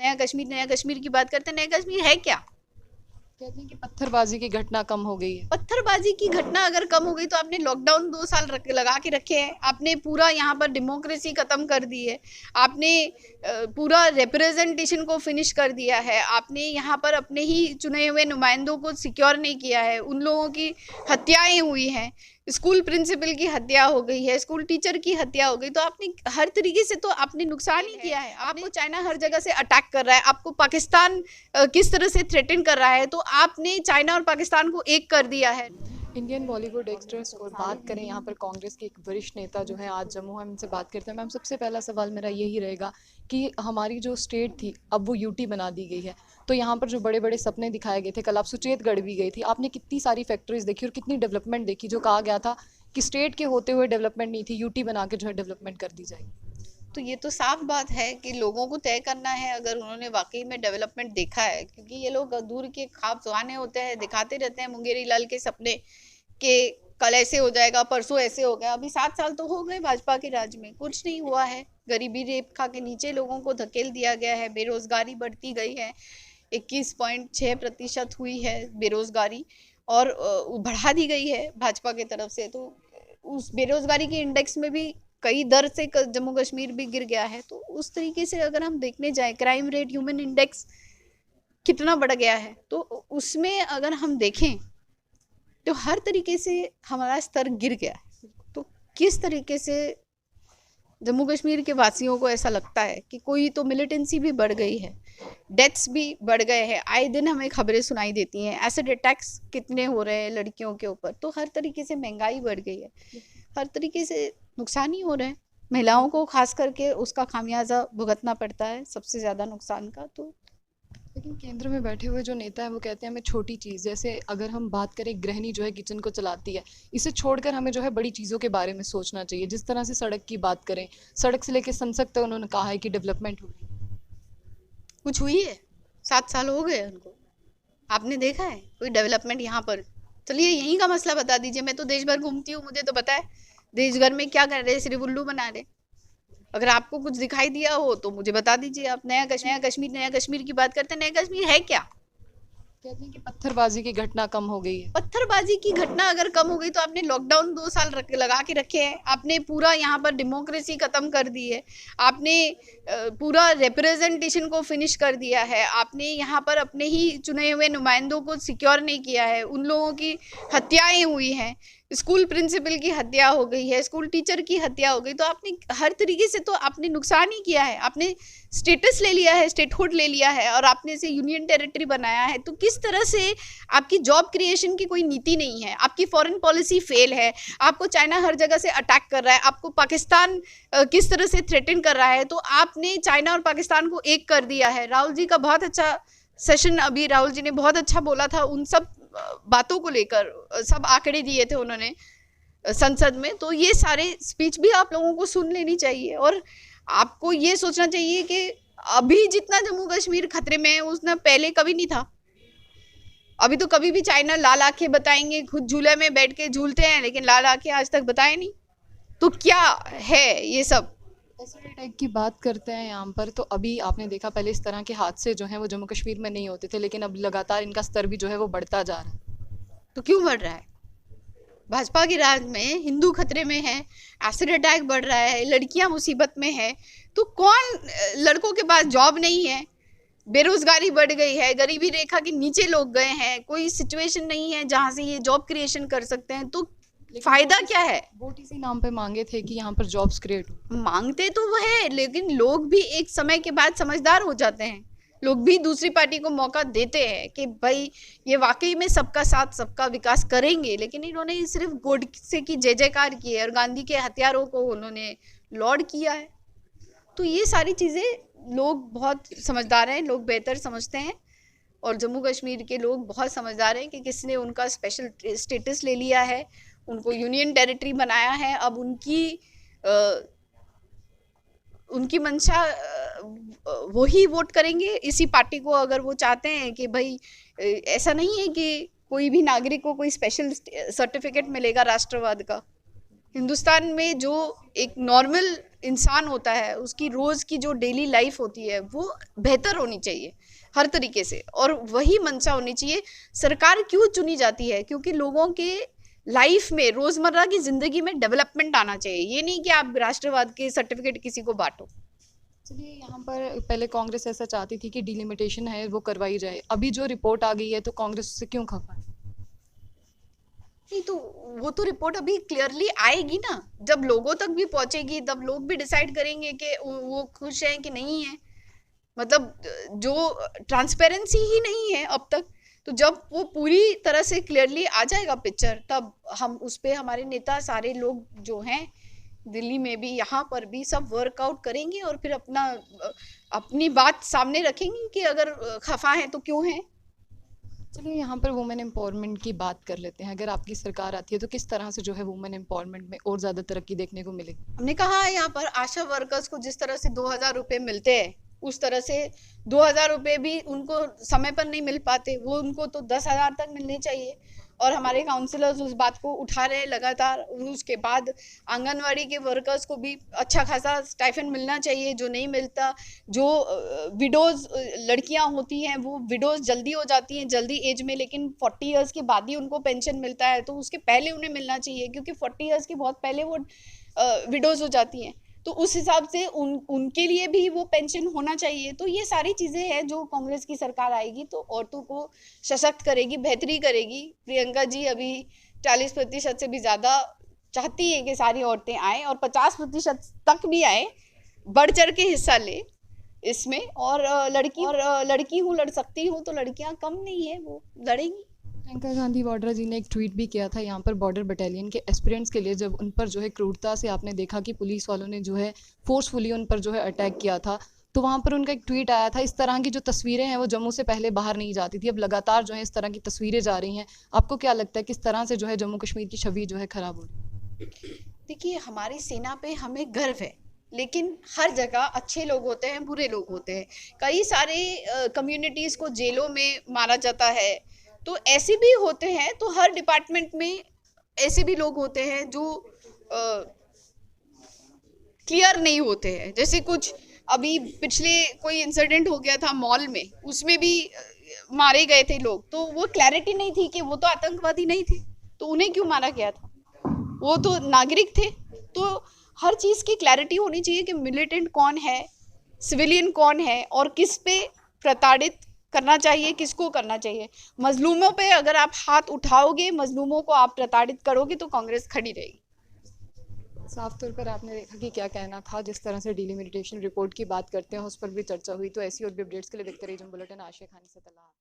नया कश्मीर की बात करते हैं। नया कश्मीर है क्या? कहते हैं कि पत्थरबाजी की घटना कम हो गई है। पत्थरबाजी की घटना अगर कम हो गई तो आपने लॉकडाउन 2 साल लगा के रखे हैं, आपने पूरा यहाँ पर डेमोक्रेसी खत्म कर दी है, आपने पूरा रिप्रेजेंटेशन को फिनिश कर दिया है, आपने यहाँ पर अपने ही चुने हुए नुमाइंदों को सिक्योर नहीं किया है, उन लोगों की हत्याएं हुई हैं, स्कूल प्रिंसिपल की हत्या हो गई है, स्कूल टीचर की हत्या हो गई। तो आपने हर तरीके से तो आपने नुकसान ही किया है। आपको चाइना हर जगह से अटैक कर रहा है, आपको पाकिस्तान किस तरह से थ्रेटन कर रहा है, तो आपने चाइना और पाकिस्तान को एक कर दिया है। इंडियन बॉलीवुड एक्ट्रेस और बात करें यहाँ पर कांग्रेस के एक वरिष्ठ नेता जो है आज जम्मू, हम इनसे बात करते हैं। मैम, सबसे पहला सवाल मेरा यही रहेगा कि हमारी जो स्टेट थी अब वो यूटी बना दी गई है, तो यहाँ पर जो बड़े बड़े सपने दिखाए गए थे, कल आप सुचेतगढ़ भी गई थी, आपने कितनी सारी फैक्ट्रीज देखी और कितनी डेवलपमेंट देखी। जो कहा गया था कि स्टेट के होते हुए डेवलपमेंट नहीं थी, यूटी बना के जो है डेवलपमेंट कर दी जाएगी। तो ये तो साफ बात है कि लोगों को तय करना है अगर उन्होंने वाकई में डेवलपमेंट देखा है, क्योंकि ये लोग दूर के ख्वाब सुहाने होते हैं, दिखाते रहते हैं मुंगेरी लाल के सपने कि कल ऐसे हो जाएगा, परसों ऐसे हो गया। अभी 7 साल तो हो गए भाजपा के राज में, कुछ नहीं हुआ है। गरीबी रेखा के नीचे लोगों को धकेल दिया गया है, बेरोजगारी बढ़ती गई है, 21.6% हुई है बेरोजगारी, और बढ़ा दी गई है भाजपा की तरफ से। तो उस बेरोजगारी के इंडेक्स में भी कई दर से जम्मू कश्मीर भी गिर गया है। तो उस तरीके से अगर हम देखने जाए, क्राइम रेट, ह्यूमन इंडेक्स कितना बढ़ गया है, तो उसमें अगर हम देखें तो हर तरीके से हमारा स्तर गिर गया है। तो किस तरीके से जम्मू कश्मीर के वासियों को ऐसा लगता है कि कोई तो मिलिटेंसी भी बढ़ गई है, डेथ्स भी बढ़ गए हैं, आए दिन हमें खबरें सुनाई देती हैं, एसिड अटैक्स कितने हो रहे हैं लड़कियों के ऊपर। तो हर तरीके से महंगाई बढ़ गई है, हर तरीके से नुकसान ही हो रहे हैं। महिलाओं को खास करके उसका खामियाजा भुगतना पड़ता है, सबसे ज़्यादा नुकसान का। तो लेकिन केंद्र में बैठे हुए जो नेता है वो कहते हैं हमें छोटी चीज़, जैसे अगर हम बात करें गृहिणी जो है किचन को चलाती है, इसे छोड़कर हमें जो है बड़ी चीज़ों के बारे में सोचना चाहिए। जिस तरह से सड़क की बात करें, सड़क से लेकर संसद तक उन्होंने कहा है कि डेवलपमेंट हुई। कुछ हुई है? 7 साल हो गए उनको, आपने देखा है कोई डेवलपमेंट यहाँ पर? चलिए यहीं का मसला बता दीजिए। मैं तो देश भर घूमती हूँ, मुझे तो पता है देश भर में क्या कर रहे हैं, सिर्फ उल्लू बना रहे। अगर आपको कुछ दिखाई दिया हो तो मुझे बता दीजिए आप। नया कश्मीर की बात करते हैं। नया कश्मीर है क्या? कहते हैं कि पत्थरबाजी की घटना कम हो गई है। पत्थरबाजी की घटना अगर कम हो गई तो आपने लॉकडाउन 2 साल लगा के रखे हैं, आपने पूरा यहाँ पर डेमोक्रेसी खत्म कर दी है, आपने पूरा रिप्रेजेंटेशन को फिनिश कर दिया है, आपने यहाँ पर अपने ही चुने हुए नुमाइंदों को सिक्योर नहीं किया है, उन लोगों की हत्याएं हुई हैं, स्कूल प्रिंसिपल की हत्या हो गई है, स्कूल टीचर की हत्या हो गई। तो आपने हर तरीके से तो आपने नुकसान ही किया है। आपने स्टेटस ले लिया है, स्टेटहुड ले लिया है, और आपने इसे यूनियन टेरिटरी बनाया है। तो किस तरह से आपकी जॉब क्रिएशन की कोई नीति नहीं है, आपकी फॉरेन पॉलिसी फेल है, आपको चाइना हर जगह से अटैक कर रहा है, आपको पाकिस्तान किस तरह से थ्रेटन कर रहा है, तो आपने चाइना और पाकिस्तान को एक कर दिया है। राहुल जी का बहुत अच्छा सेशन, अभी राहुल जी ने बहुत अच्छा बोला था, उन सब बातों को लेकर सब आंकड़े दिए थे उन्होंने संसद में। तो ये सारे स्पीच भी आप लोगों को सुन लेनी चाहिए, और आपको ये सोचना चाहिए कि अभी जितना जम्मू कश्मीर खतरे में है उतना पहले कभी नहीं था। अभी तो कभी भी चाइना लाल आंखें बताएंगे, खुद झूले में बैठ के झूलते हैं, लेकिन लाल आंखें आज तक बताए नहीं। तो क्या है ये सब? एसिड अटैक की बात करते हैं यहाँ पर, तो अभी आपने देखा पहले इस तरह के हादसे जो हैं वो जम्मू कश्मीर में नहीं होते थे, लेकिन अब लगातार इनका स्तर भी जो है वो बढ़ता जा रहा है। तो क्यों बढ़ रहा है? भाजपा के राज में हिंदू खतरे में है, एसिड अटैक बढ़ रहा है, लड़कियां मुसीबत में है। तो कौन, लड़कों के पास जॉब नहीं है, बेरोजगारी बढ़ गई है, गरीबी रेखा के नीचे लोग गए हैं, कोई सिचुएशन नहीं है जहां से ये जॉब क्रिएशन कर सकते हैं। तो फायदा क्या है? वोट इसी नाम पे मांगे थे कि यहाँ पर जॉब्स क्रिएट हो। मांगते तो वो है, लेकिन लोग भी एक समय के बाद समझदार हो जाते हैं। लोग भी दूसरी पार्टी को मौका देते हैं कि भाई ये वाकई में सबका साथ सबका विकास करेंगे। लेकिन इन्होंने सिर्फ गोडसे की जय जयकार की है और गांधी के हथियारों को उन्होंने लॉर्ड किया है। तो ये सारी चीज़ें लोग बहुत समझदार हैं, लोग बेहतर समझते हैं, और जम्मू कश्मीर के लोग बहुत समझदार हैं कि किसने उनका स्पेशल स्टेटस ले लिया है, उनको यूनियन टेरिटरी बनाया है। अब उनकी मंशा वो ही वोट करेंगे इसी पार्टी को, अगर वो चाहते हैं कि भाई ऐसा नहीं है कि कोई भी नागरिक को कोई स्पेशल सर्टिफिकेट मिलेगा राष्ट्रवाद का। हिंदुस्तान में जो एक नॉर्मल इंसान होता है, उसकी रोज़ की जो डेली लाइफ होती है वो बेहतर होनी चाहिए हर तरीके से, और वही मंशा होनी चाहिए। सरकार क्यों चुनी जाती है? क्योंकि लोगों के लाइफ में, रोज़मर्रा की ज़िंदगी में डेवलपमेंट आना चाहिए। ये नहीं कि आप राष्ट्रवाद के सर्टिफिकेट किसी को बांटो। चलिए, यहाँ पर पहले कांग्रेस ऐसा चाहती थी कि डिलिमिटेशन है वो करवाई जाए, अभी जो रिपोर्ट आ गई है तो कांग्रेस उससे क्यों खफा है? नहीं तो वो तो रिपोर्ट अभी क्लियरली आएगी ना, जब लोगों तक भी पहुंचेगी तब लोग भी डिसाइड करेंगे कि वो खुश हैं कि नहीं है। मतलब जो ट्रांसपेरेंसी ही नहीं है अब तक, तो जब वो पूरी तरह से क्लियरली आ जाएगा पिक्चर, तब हम उस पे, हमारे नेता सारे लोग जो हैं दिल्ली में भी यहाँ पर भी सब वर्कआउट करेंगे और फिर अपनी बात सामने रखेंगे कि अगर खफा है तो क्यों है। चलिए, यहाँ पर वुमेन एम्पावरमेंट की बात कर लेते हैं। अगर आपकी सरकार आती है तो किस तरह से जो है वुमेन एम्पावरमेंट में और ज़्यादा तरक्की देखने को मिलेगी? हमने कहा है यहाँ पर आशा वर्कर्स को जिस तरह से 2,000 रुपये मिलते हैं, उस तरह से 2,000 रुपये भी उनको समय पर नहीं मिल पाते, वो उनको तो 10,000 तक मिलने चाहिए। और हमारे काउंसलर्स उस बात को उठा रहे हैं लगातार। उसके बाद आंगनवाड़ी के वर्कर्स को भी अच्छा खासा स्टाइफन मिलना चाहिए, जो नहीं मिलता। जो विडोज़ लड़कियां होती हैं, वो विडोज़ जल्दी हो जाती हैं जल्दी एज में, लेकिन 40 इयर्स के बाद ही उनको पेंशन मिलता है, तो उसके पहले उन्हें मिलना चाहिए, क्योंकि 40 इयर्स के बहुत पहले वो विडोज़ हो जाती हैं। तो उस हिसाब से उनके लिए भी वो पेंशन होना चाहिए। तो ये सारी चीज़ें हैं जो कांग्रेस की सरकार आएगी तो औरतों को सशक्त करेगी, बेहतरी करेगी। प्रियंका जी अभी 40% से भी ज़्यादा चाहती है कि सारी औरतें आएँ और 50% तक भी आए, बढ़ चढ़ के हिस्सा ले इसमें। और लड़की हूँ, लड़ सकती हूँ, तो लड़कियाँ कम नहीं है, वो लड़ेंगी। प्रियंका गांधी वाड्रा जी ने एक ट्वीट भी किया था यहाँ पर बॉर्डर बटालियन के एस्पिरेंट्स के लिए, जब उन पर जो है क्रूरता से आपने देखा कि पुलिस वालों ने जो है फोर्सफुली उन पर जो है अटैक किया था, तो वहाँ पर उनका एक ट्वीट आया था। इस तरह की जो तस्वीरें हैं वो जम्मू से पहले बाहर नहीं जाती थी, अब लगातार जो है इस तरह की तस्वीरें जा रही हैं। आपको क्या लगता है किस तरह से जो है जम्मू कश्मीर की छवि जो है खराब हो रही है? देखिए, हमारी सेना पे हमें गर्व है, लेकिन हर जगह अच्छे लोग होते हैं, बुरे लोग होते हैं। कई सारे कम्युनिटीज़ को जेलों में मारा जाता है, तो ऐसे भी होते हैं। तो हर डिपार्टमेंट में ऐसे भी लोग होते हैं जो क्लियर नहीं होते हैं। जैसे कुछ अभी पिछले कोई इंसिडेंट हो गया था मॉल में, उसमें भी मारे गए थे लोग, तो वो क्लैरिटी नहीं थी कि वो तो आतंकवादी नहीं थे, तो उन्हें क्यों मारा गया था? वो तो नागरिक थे। तो हर चीज़ की क्लैरिटी होनी चाहिए कि मिलिटेंट कौन है, सिविलियन कौन है, और किस पे प्रताड़ित करना चाहिए, किसको करना चाहिए। मजलूमों पे अगर आप हाथ उठाओगे, मजलूमों को आप प्रताड़ित करोगे, तो कांग्रेस खड़ी रहेगी। साफ तौर पर आपने देखा कि क्या कहना था। जिस तरह से डिलिमिटेशन रिपोर्ट की बात करते हैं उस पर भी चर्चा हुई। तो ऐसी और भी अपडेट्स के लिए देखते रहिए बुलेटिन। आशिया खानी से तला।